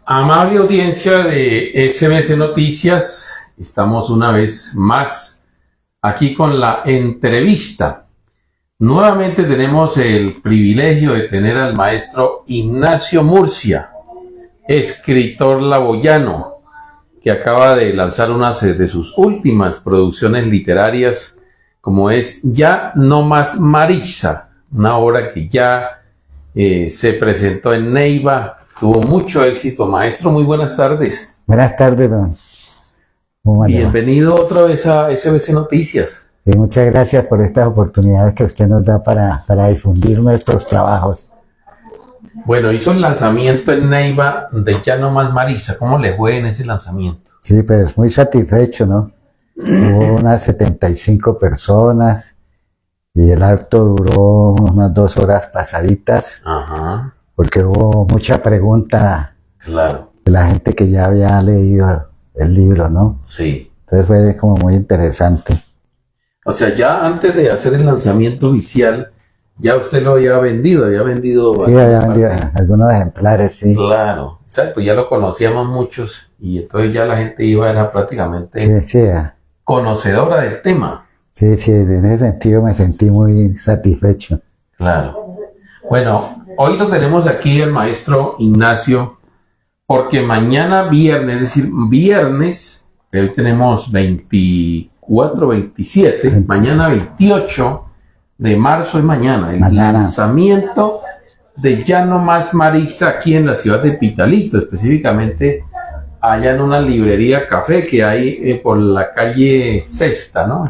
Amable audiencia de SBC Noticias, estamos una vez más aquí con la entrevista. Nuevamente tenemos el privilegio de tener al maestro Ignacio Murcia, escritor laboyano, que acaba de lanzar una de sus últimas producciones literarias, como es Ya no más Maritza, una obra que ya se presentó en Neiva. Tuvo mucho éxito. Maestro, muy buenas tardes. Buenas tardes, don. Bienvenido otra vez a SBC Noticias. Y muchas gracias por estas oportunidades que usted nos da para difundir nuestros trabajos. Bueno, hizo el lanzamiento en Neiva de Ya no más Maritza. ¿Cómo le fue en ese lanzamiento? Sí, pues muy satisfecho, ¿no? Hubo unas 75 personas y el acto duró unas 2 horas pasaditas. Ajá. Porque hubo mucha pregunta, claro, de la gente que ya había leído el libro, ¿no? Sí. Entonces fue como muy interesante. O sea, ya antes de hacer el lanzamiento oficial, ya usted lo había vendido. Sí, había vendido algunos ejemplares, sí. Claro, exacto, ya lo conocíamos muchos y entonces ya la gente era prácticamente conocedora del tema. Sí, en ese sentido me sentí muy satisfecho. Claro. Bueno, hoy lo tenemos aquí el maestro Ignacio, porque mañana viernes, es decir, viernes, hoy tenemos 24, 27, mañana 28 de marzo es mañana, el lanzamiento de Ya no más Maritza aquí en la ciudad de Pitalito, específicamente allá en una librería café que hay por la calle Sexta, ¿no?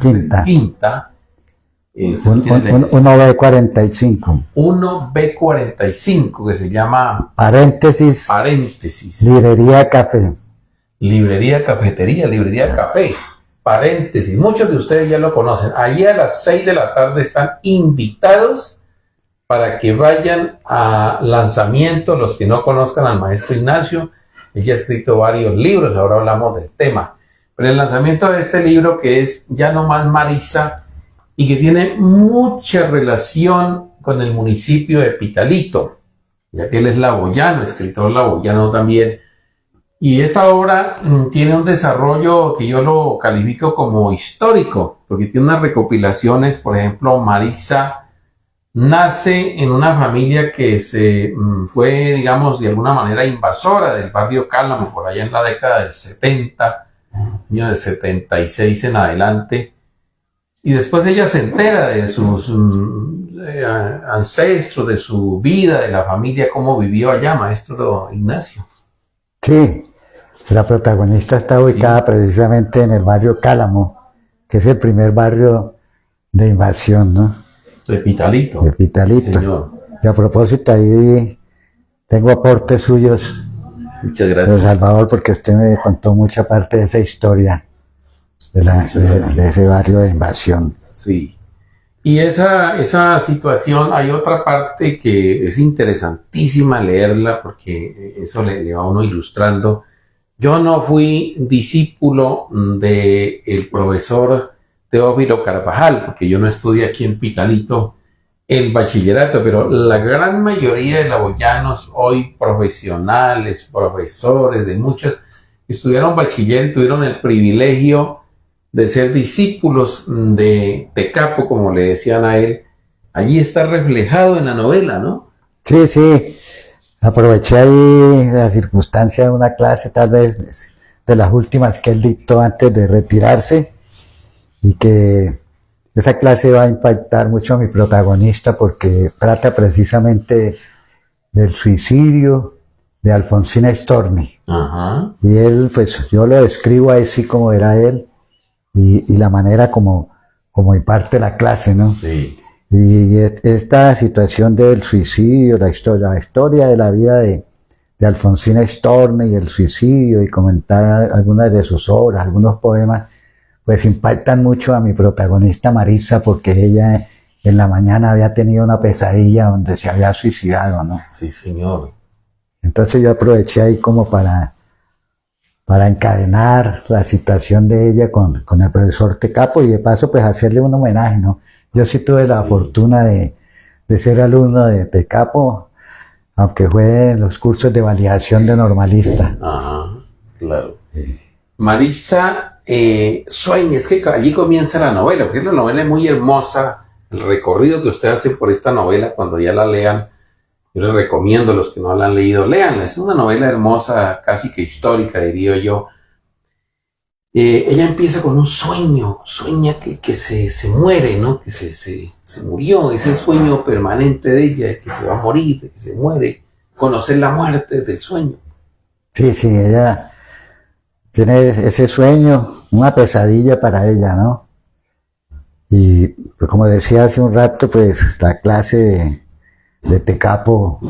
Quinta. 1B45. 1B45, que se llama paréntesis librería café. Librería cafetería, librería café, paréntesis. Muchos de ustedes ya lo conocen. Allí a las 6 de la tarde están invitados para que vayan a lanzamiento. Los que no conozcan al maestro Ignacio, ella ha escrito varios libros, ahora hablamos del tema. Pero el lanzamiento de este libro, que es Ya no más Maritza, y que tiene mucha relación con el municipio de Pitalito, ya que él es laboyano, escritor laboyano también. Y esta obra tiene un desarrollo que yo lo califico como histórico, porque tiene unas recopilaciones. Por ejemplo, Maritza nace en una familia que se fue, digamos, de alguna manera invasora del barrio Cálamo, por allá en la década del 70, año de 76 en adelante. Y después ella se entera de sus ancestros, de su vida, de la familia, cómo vivió allá, maestro Ignacio. Sí, la protagonista está ubicada precisamente en el barrio Cálamo, que es el primer barrio de invasión, ¿no? De Pitalito. De Pitalito. Señor. Y a propósito, ahí tengo aportes suyos. Muchas gracias. De Salvador, porque usted me contó mucha parte de esa historia. De ese barrio de invasión. Sí. Y esa situación, hay otra parte que es interesantísima leerla, porque eso le va a uno ilustrando. Yo no fui discípulo del profesor Teófilo Carvajal, porque yo no estudié aquí en Pitalito el bachillerato, pero la gran mayoría de laboyanos hoy profesionales, profesores de muchos, estudiaron bachiller y tuvieron el privilegio de ser discípulos de Tecapo, como le decían a él. Allí está reflejado en la novela, ¿no? Sí. Aproveché ahí la circunstancia de una clase, tal vez de las últimas que él dictó antes de retirarse, y que esa clase va a impactar mucho a mi protagonista porque trata precisamente del suicidio de Alfonsina Storni. Ajá. Y él, pues yo lo describo así como era él, y la manera como imparte la clase, ¿no? Sí. Y esta situación del suicidio, la historia de la vida de Alfonsina Storni y el suicidio, y comentar algunas de sus obras, algunos poemas, pues impactan mucho a mi protagonista Maritza, porque ella en la mañana había tenido una pesadilla donde se había suicidado, ¿no? Sí, señor. Entonces yo aproveché ahí como para encadenar la situación de ella con el profesor Tecapo, y de paso pues hacerle un homenaje, ¿no? Yo sí tuve la fortuna de ser alumno de Tecapo, aunque fue en los cursos de validación de normalista. Ajá, claro. Marisa sueña, es que allí comienza la novela, porque la novela es muy hermosa, el recorrido que usted hace por esta novela, cuando ya la lean, yo les recomiendo a los que no la han leído, léanla, es una novela hermosa, casi que histórica, diría yo. Ella empieza con un sueño, sueña que se muere, ¿no? Que se murió, ese sueño permanente de ella, de que se va a morir, de que se muere, conocer la muerte del sueño. Sí, sí, ella tiene ese sueño, una pesadilla para ella, ¿no? Y pues, como decía hace un rato, pues la clase de Tecapo,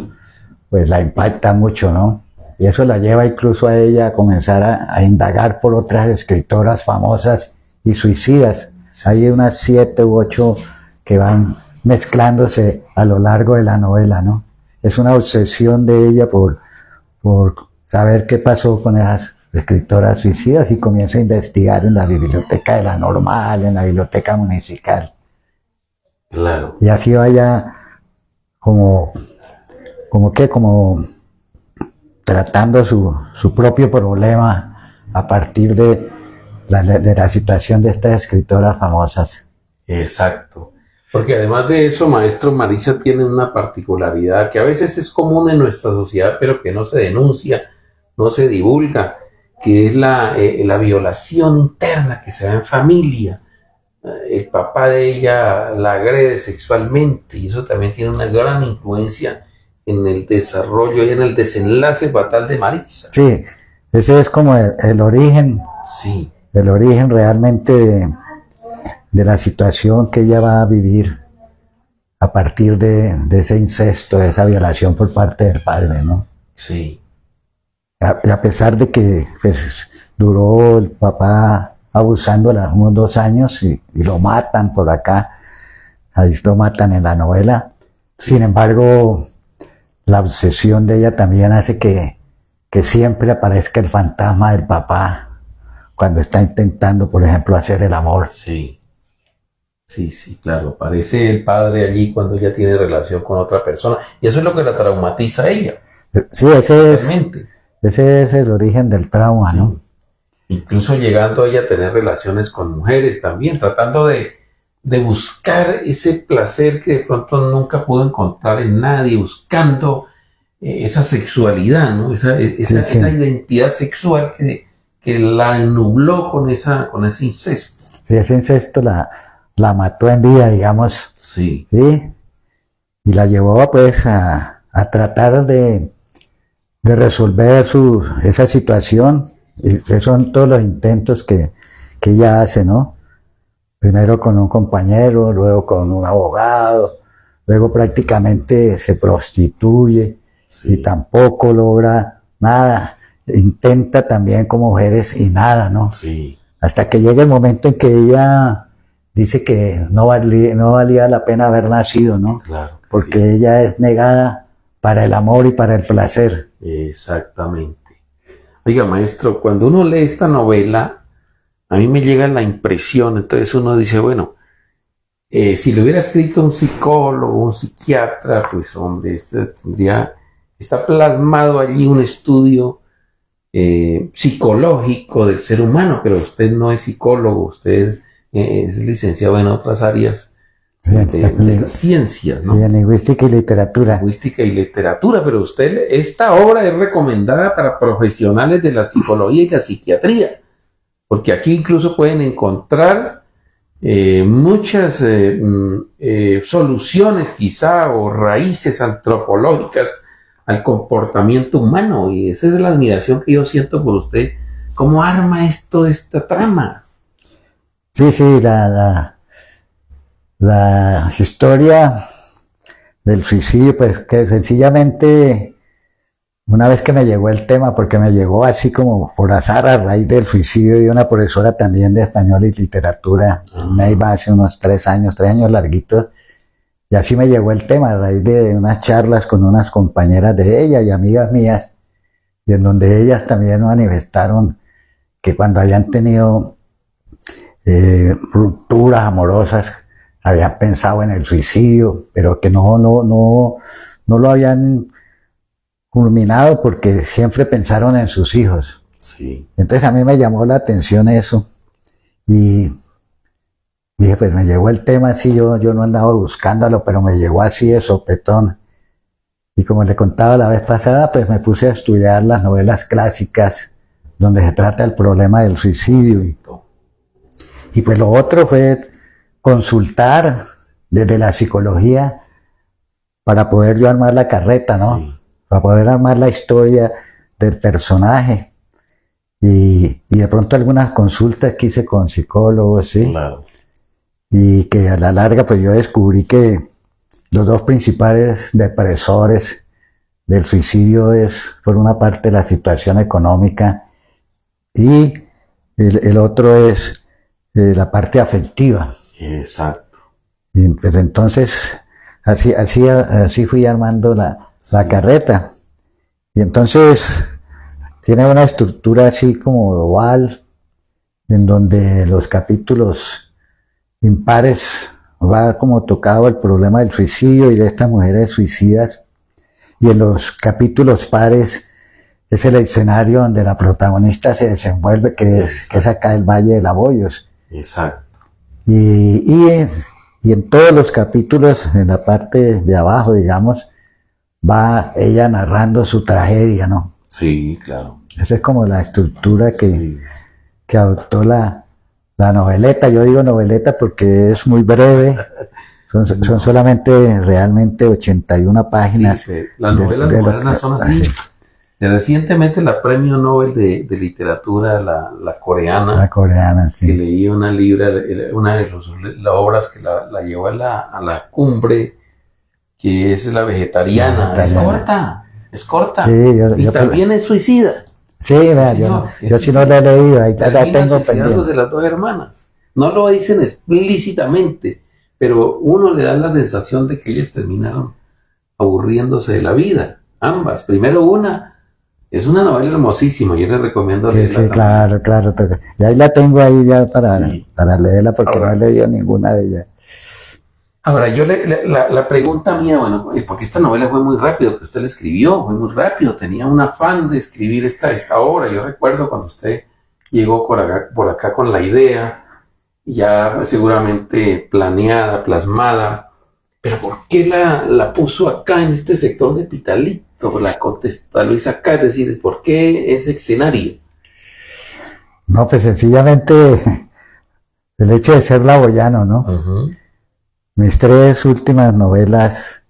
pues la impacta mucho, ¿no? Y eso la lleva incluso a ella a comenzar a indagar por otras escritoras famosas y suicidas. Hay unas 7 u 8 que van mezclándose a lo largo de la novela, ¿no? Es una obsesión de ella por saber qué pasó con esas escritoras suicidas y comienza a investigar en la biblioteca de la Normal, en la biblioteca municipal. Claro. Y así vaya como tratando su propio problema a partir de la situación de estas escritoras famosas. Exacto. Porque además de eso, maestro, Marisa tiene una particularidad que a veces es común en nuestra sociedad, pero que no se denuncia, no se divulga, que es la violación interna que se da en familia. El papá de ella la agrede sexualmente y eso también tiene una gran influencia en el desarrollo y en el desenlace fatal de Marisa. Sí, ese es como el origen, sí, el origen realmente de la situación que ella va a vivir a partir de ese incesto, de esa violación por parte del padre, ¿no? Sí. Y a pesar de que pues, duró el papá abusándola unos 2 años y lo matan por acá, ahí lo matan en la novela, sin embargo la obsesión de ella también hace que siempre aparezca el fantasma del papá cuando está intentando, por ejemplo, hacer el amor. Sí, sí, sí, claro. Aparece el padre allí cuando ella tiene relación con otra persona. Y eso es lo que la traumatiza a ella. Sí, ese es el origen del trauma, sí. ¿No? Incluso llegando ella a tener relaciones con mujeres también, tratando de buscar ese placer que de pronto nunca pudo encontrar en nadie, buscando esa sexualidad, ¿no? Esa identidad sexual que la nubló con ese incesto. Sí, ese incesto la mató en vida, digamos. Sí. ¿Sí? Y la llevó pues a tratar de resolver esa situación. Y esos son todos los intentos que ella hace, ¿no? Primero con un compañero, luego con un abogado, luego prácticamente se prostituye, sí. Y tampoco logra nada. Intenta también con mujeres y nada, ¿no? Sí. Hasta que llega el momento en que ella dice que no valía la pena haber nacido, ¿no? Claro. Porque sí. Ella es negada para el amor y para el placer. Exactamente. Oiga, maestro, cuando uno lee esta novela, a mí me llega la impresión, entonces uno dice, bueno, si lo hubiera escrito un psicólogo, un psiquiatra, pues hombre, está plasmado allí un estudio psicológico del ser humano, pero usted no es psicólogo, usted es licenciado en otras áreas de las ciencias, ¿no? Sí, en lingüística y literatura. Lingüística y literatura, pero esta obra es recomendada para profesionales de la psicología y la psiquiatría, porque aquí incluso pueden encontrar muchas soluciones quizá o raíces antropológicas al comportamiento humano, y esa es la admiración que yo siento por usted. ¿Cómo arma esta trama? Sí, la historia del suicidio, pues que sencillamente una vez que me llegó el tema, porque me llegó así como por azar a raíz del suicidio de una profesora también de español y literatura en Neiva hace unos 3 años larguitos, y así me llegó el tema a raíz de unas charlas con unas compañeras de ella y amigas mías, y en donde ellas también manifestaron que cuando habían tenido rupturas amorosas habían pensado en el suicidio, pero que no lo habían culminado porque siempre pensaron en sus hijos. Sí. Entonces a mí me llamó la atención eso y dije, pues me llegó el tema así, yo no andaba buscándolo, pero me llegó así de sopetón. Y como le contaba la vez pasada, pues me puse a estudiar las novelas clásicas donde se trata el problema del suicidio. Y pues lo otro fue consultar desde la psicología para poder yo armar la carreta, ¿no? Sí. Para poder armar la historia del personaje. Y de pronto algunas consultas que hice con psicólogos, ¿sí? Claro. Y que a la larga pues yo descubrí que los dos principales depresores del suicidio es por una parte la situación económica y el otro es la parte afectiva. Exacto. Y pues entonces así fui armando la carreta. Y entonces tiene una estructura así como oval, en donde los capítulos impares va como tocado el problema del suicidio y de estas mujeres suicidas, y en los capítulos pares es el escenario donde la protagonista se desenvuelve, que es acá el Valle de Laboyos. Exacto. Y en todos los capítulos, en la parte de abajo, digamos, va ella narrando su tragedia, ¿no? Sí, claro. Esa es como la estructura que adoptó la noveleta. Yo digo noveleta porque es muy breve, son solamente realmente 81 páginas. Sí, las novelas modernas son así. Recientemente la premio Nobel de literatura, la coreana. La coreana, sí. Que leí una de las obras que la llevó a la cumbre, que es la vegetariana. Es corta. Sí, y también es suicida. Sí, vea, yo sí no la he leído, ahí la tengo pendiente. De las dos hermanas. No lo dicen explícitamente, pero uno le da la sensación de que ellas terminaron aburriéndose de la vida. Ambas. Primero es una novela hermosísima, yo les recomiendo leerla. Sí, claro. Y ahí la tengo ahí ya para leerla porque ahora, no he leído ninguna de ellas. Ahora, yo la pregunta mía, bueno, porque esta novela fue muy rápido, que usted la escribió, fue muy rápido, tenía un afán de escribir esta obra. Yo recuerdo cuando usted llegó por acá con la idea, ya seguramente planeada, plasmada, pero ¿por qué la puso acá en este sector de Pitalito? Lo hice acá, es decir, ¿por qué ese escenario? No, pues sencillamente el hecho de ser laboyano, ¿no? Uh-huh. Mis 3 últimas novelas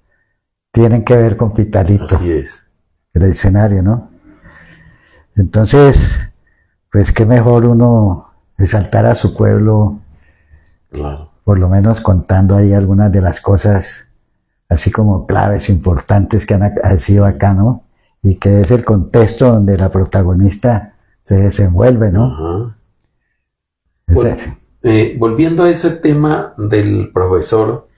tienen que ver con Pitalito. Así es. El escenario, ¿no? Entonces, pues qué mejor uno resaltar a su pueblo, claro, por lo menos contando ahí algunas de las cosas, así como claves importantes que han sido acá, ¿no? Y que es el contexto donde la protagonista se desenvuelve, ¿no? Uh-huh. Bueno, volviendo a ese tema del profesor,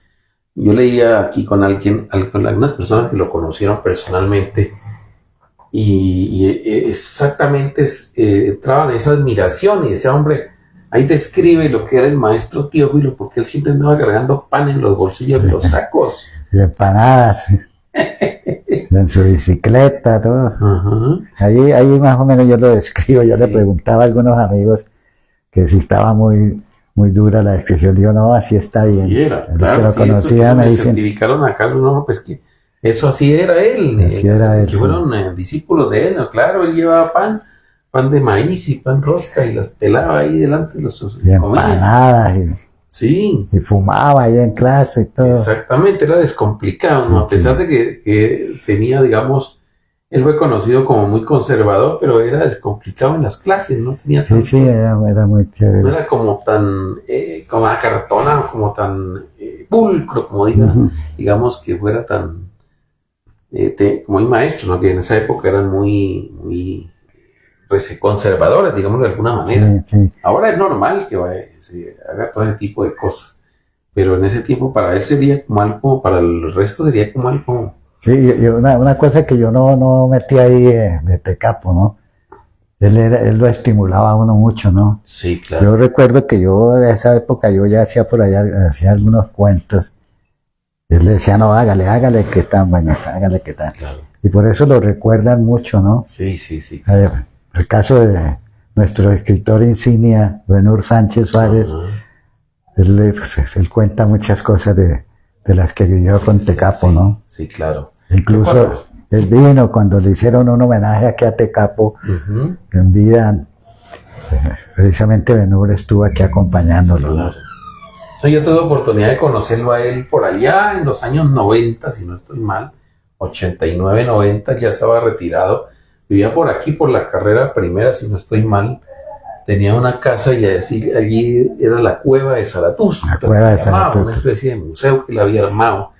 yo leía aquí con algunas personas que lo conocieron personalmente y exactamente entraban en esa admiración y decía, hombre, ahí describe lo que era el maestro Teófilo, porque él siempre andaba cargando pan en los bolsillos de los sacos. Y empanadas. En su bicicleta, todo. Uh-huh. Ahí más o menos yo lo describo. Yo le preguntaba a algunos amigos que si estaba muy dura la descripción. Digo, no, así está bien. Sí era, claro. Que lo conocían, me dicen. Certificaron a Carlos, no, pues que eso así era él. Así era él. Que fueron discípulos de él, ¿no? Claro, él llevaba pan de maíz y pan rosca y las pelaba ahí delante de los y empanadas. Sí. Y fumaba ahí en clase y todo. Exactamente, era descomplicado, ¿no? A pesar de que tenía, digamos, él fue conocido como muy conservador, pero era descomplicado en las clases, no tenía tanto, sí, era muy chévere. No era como tan, como a cartona, como tan pulcro, como digamos que fuera tan, como hay maestros, ¿no? Que en esa época eran muy conservadores, digamos de alguna manera. Sí. Ahora es normal que se haga todo ese tipo de cosas, pero en ese tiempo para él sería como algo, para el resto sería como algo. Sí, y una cosa que yo no metí ahí de tecapo, ¿no? Él lo estimulaba a uno mucho, ¿no? Sí, claro. Yo recuerdo que yo de esa época yo ya hacía por allá, hacía algunos cuentos. Él le decía, no, hágale que están buenos, hágale que están. Claro. y por eso lo recuerdan mucho, ¿no? Sí, sí, sí. El caso de nuestro escritor insignia, Benur Sánchez Suárez, él cuenta muchas cosas de las que vivió con Tecapo, sí, ¿no? Sí, claro. Incluso él vino cuando le hicieron un homenaje aquí a Tecapo en vida. Precisamente Benur estuvo aquí acompañándolo, ¿no? Yo tuve oportunidad de conocerlo a él por allá en los años 90, si no estoy mal, 89, 90, ya estaba retirado. Vivía por aquí, por la carrera primera, si no estoy mal. Tenía una casa y allí era la cueva de Zaratustra. La cueva de Zaratustra. Una especie de museo que le había armado.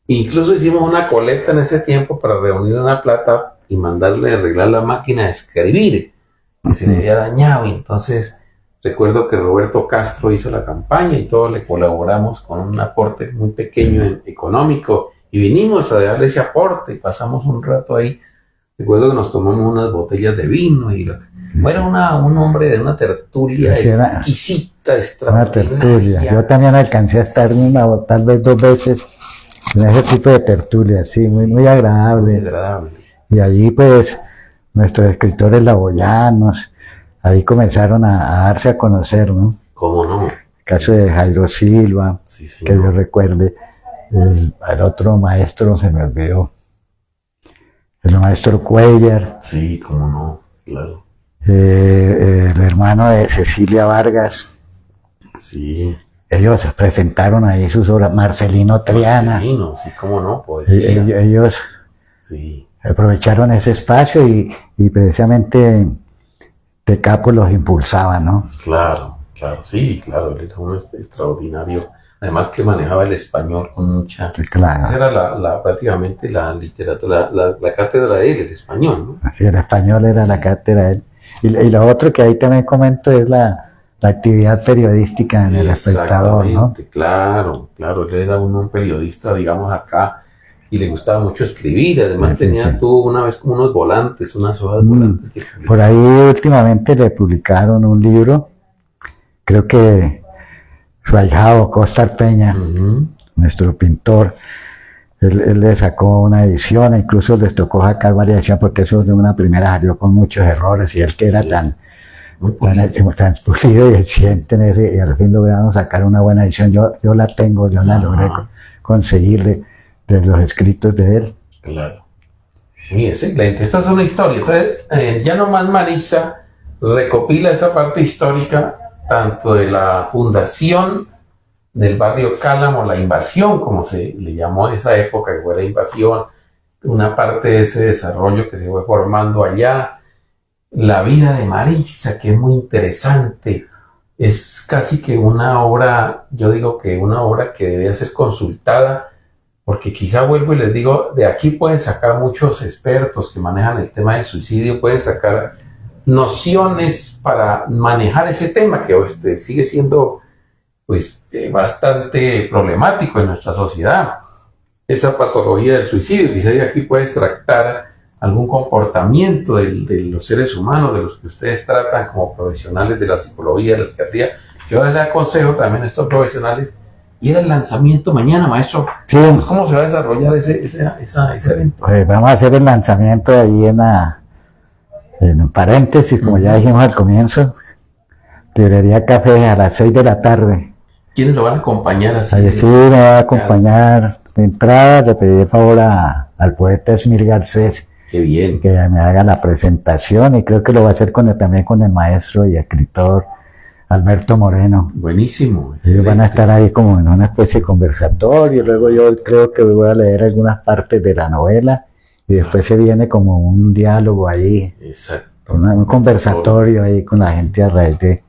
Incluso hicimos una colecta en ese tiempo para reunir una plata y mandarle a arreglar la máquina de escribir, que se le había dañado. Y entonces recuerdo que Roberto Castro hizo la campaña y todos le colaboramos con un aporte muy pequeño económico. Y vinimos a darle ese aporte y pasamos un rato ahí. Recuerdo que nos tomamos unas botellas de vino y era un hombre de una tertulia exquisita, extraordinaria. Una tertulia. Yo también alcancé a estar tal vez 2 veces en ese tipo de tertulia, sí, muy agradable. Muy agradable. Y allí pues nuestros escritores laboyanos, ahí comenzaron a darse a conocer, ¿no? ¿Cómo no? El caso de Jairo Silva, sí, que yo recuerde, el otro maestro se me olvidó. El maestro Cuellar. Sí, cómo no, claro. El hermano de Cecilia Vargas. Sí. Ellos presentaron ahí sus obras, Marcelino Triana. Marcelino, sí, cómo no, poesía. Ellos aprovecharon ese espacio y precisamente Tecapo los impulsaba, ¿no? Claro, sí, claro, él era un extraordinario. Además que manejaba el español con mucha... Sí, claro. Esa era prácticamente la literatura, la cátedra de él, el español, ¿no? Sí, el español era la cátedra de él. Y lo otro que ahí también comento es la actividad periodística en El Espectador, ¿no? Claro, él era un periodista, digamos, acá, y le gustaba mucho escribir. Además tuvo una vez como unos volantes, unas hojas volantes. Por ahí últimamente le publicaron un libro, creo que su ahijado Costar Peña, nuestro pintor, él le sacó una edición, incluso les tocó sacar varias ediciones porque eso de una primera salió con muchos errores y él que era tan pulido y eficiente en ese, y al fin lograron sacar una buena edición. Yo la tengo, yo la logré conseguir de los escritos de él. Claro. Muy excelente. Esta es una historia. Entonces, ya nomás Maritza recopila esa parte histórica tanto de la fundación del barrio Cálamo, la invasión, como se le llamó a esa época, que fue la invasión, una parte de ese desarrollo que se fue formando allá, la vida de Maritza, que es muy interesante, es casi que una obra, yo digo que una obra que debe ser consultada, porque quizá vuelvo y les digo, de aquí pueden sacar muchos expertos que manejan el tema del suicidio, pueden sacar nociones para manejar ese tema que sigue siendo pues bastante problemático en nuestra sociedad, esa patología del suicidio. Quizá de aquí puedes tratar algún comportamiento de los seres humanos, de los que ustedes tratan como profesionales de la psicología, de la psiquiatría. Yo les aconsejo también a estos profesionales ir al lanzamiento mañana, maestro. Sí. ¿Cómo se va a desarrollar ese evento? Vamos a hacer el lanzamiento ahí en paréntesis, como ya dijimos al comienzo, librería Café a las 6 de la tarde. ¿Quiénes lo van a acompañar así? Sí, me va a acompañar de entrada. Le pedí el favor al poeta Esmir Garcés. Qué bien. Que me haga la presentación, y creo que lo va a hacer también con el maestro y escritor Alberto Moreno. Buenísimo. Ellos van a estar ahí como en una especie de conversatorio. Luego yo creo que voy a leer algunas partes de la novela y después se viene como un diálogo ahí. Exacto. Un conversatorio ahí con la gente a raíz de...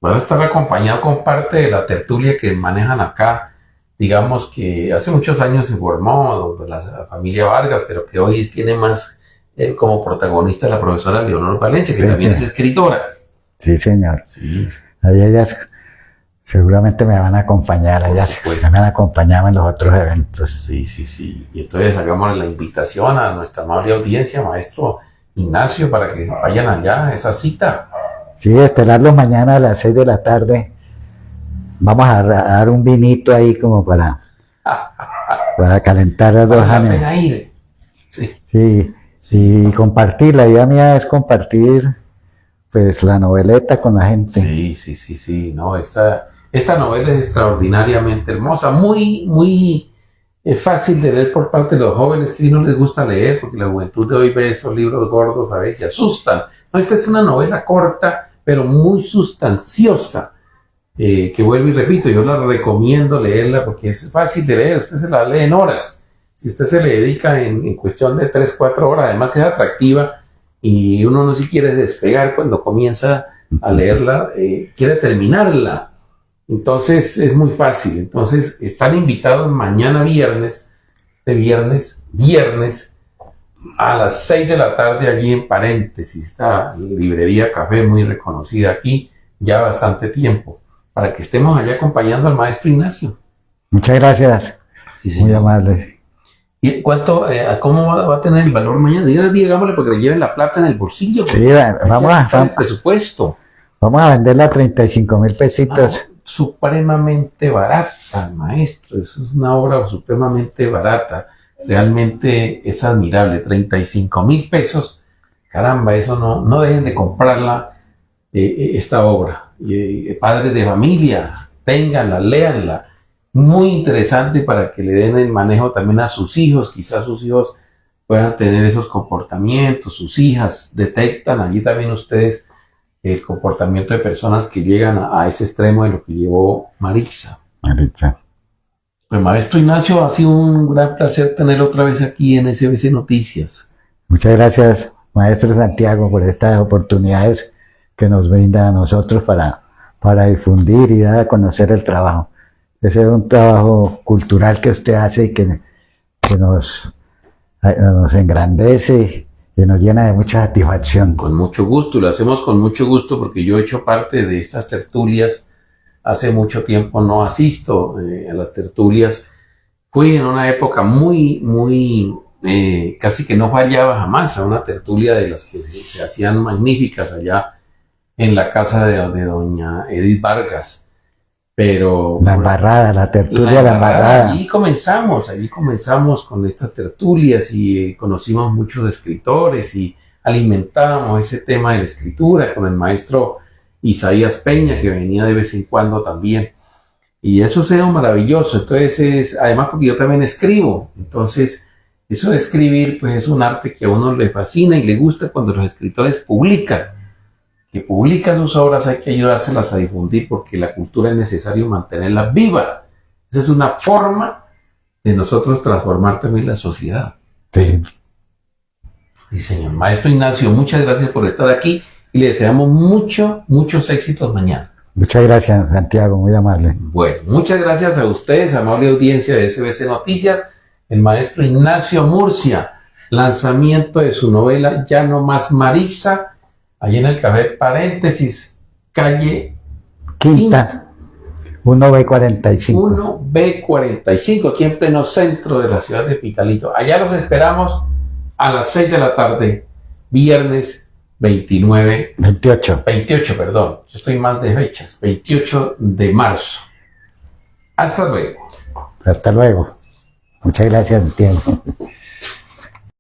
Van a estar acompañado con parte de la tertulia que manejan acá. Digamos que hace muchos años se formó donde la familia Vargas, pero que hoy tiene más como protagonista la profesora Leonor Valencia, que también es escritora. Sí, señor. Sí. Ahí ellas seguramente me van a acompañar, ellas me han acompañado en los otros eventos. Sí. Y entonces hagamos la invitación a nuestra amable audiencia, maestro Ignacio, para que vayan allá a esa cita. Sí, esperarlos mañana a las 6 de la tarde. Vamos a dar un vinito ahí como para calentar las dos ánimos. Sí. Sí, y compartir, la idea mía es compartir pues la noveleta con la gente. Sí, no, esta novela es extraordinariamente hermosa, muy fácil de leer por parte de los jóvenes que no les gusta leer, porque la juventud de hoy ve estos libros gordos a veces y asustan. No, esta es una novela corta, pero muy sustanciosa, que vuelvo y repito, yo la recomiendo leerla porque es fácil de leer, usted se la lee en horas. Si usted se le dedica en cuestión de 3, 4 horas, además que es atractiva, y uno no si quiere despegar cuando comienza a leerla, quiere terminarla. Entonces es muy fácil. Entonces están invitados mañana viernes a las 6 de la tarde allí en Paréntesis, esta librería café muy reconocida aquí, ya bastante tiempo, para que estemos allá acompañando al maestro Ignacio. Muchas gracias, Sí, muy amable. ¿Y cuánto, cómo va a tener el valor mañana? Digámosle porque le lleven la plata en el bolsillo. Sí, vamos el presupuesto. Vamos a venderla a 35,000 pesitos. Supremamente barata, maestro. Eso es una obra supremamente barata. Realmente es admirable. 35,000 pesos. Caramba, eso no dejen de comprarla, esta obra. Padres de familia, ténganla, léanla. Muy interesante para que le den el manejo también a sus hijos. Quizás sus hijos puedan tener esos comportamientos, sus hijas detectan allí también ustedes el comportamiento de personas que llegan a ese extremo de lo que llevó Maritza. Pues maestro Ignacio, ha sido un gran placer tenerlo otra vez aquí en SBC Noticias. Muchas gracias, maestro Santiago, por estas oportunidades que nos brinda a nosotros para difundir y dar a conocer el trabajo. Ese es un trabajo cultural que usted hace y que nos engrandece y nos llena de mucha satisfacción. Con mucho gusto, lo hacemos con mucho gusto porque yo he hecho parte de estas tertulias. Hace mucho tiempo no asisto a las tertulias. Fui en una época casi que no fallaba jamás a una tertulia de las que se hacían magníficas allá en la casa de doña Edith Vargas. Pero la embarrada, la tertulia, la embarrada. Allí comenzamos con estas tertulias y conocimos muchos escritores y alimentábamos ese tema de la escritura con el maestro Isaías Peña, que venía de vez en cuando también. Y eso es maravilloso. Entonces, además porque yo también escribo. Entonces, eso de escribir, pues es un arte que a uno le fascina y le gusta cuando los escritores publican. Que publica sus obras hay que ayudárselas a difundir porque la cultura es necesario mantenerla viva. Esa es una forma de nosotros transformar también la sociedad. Sí. Sí, señor. Maestro Ignacio, muchas gracias por estar aquí y le deseamos muchos éxitos mañana. Muchas gracias, Santiago, muy amable. Bueno, muchas gracias a ustedes, amable audiencia de SBC Noticias. El maestro Ignacio Murcia, lanzamiento de su novela Ya no más Maritza, allí en el café Paréntesis, calle Quinta, 1B45. 1B45, aquí en pleno centro de la ciudad de Pitalito. Allá los esperamos a las 6 de la tarde, viernes 28, perdón, yo estoy mal de fechas, 28 de marzo. Hasta luego. Hasta luego. Muchas gracias, Santiago.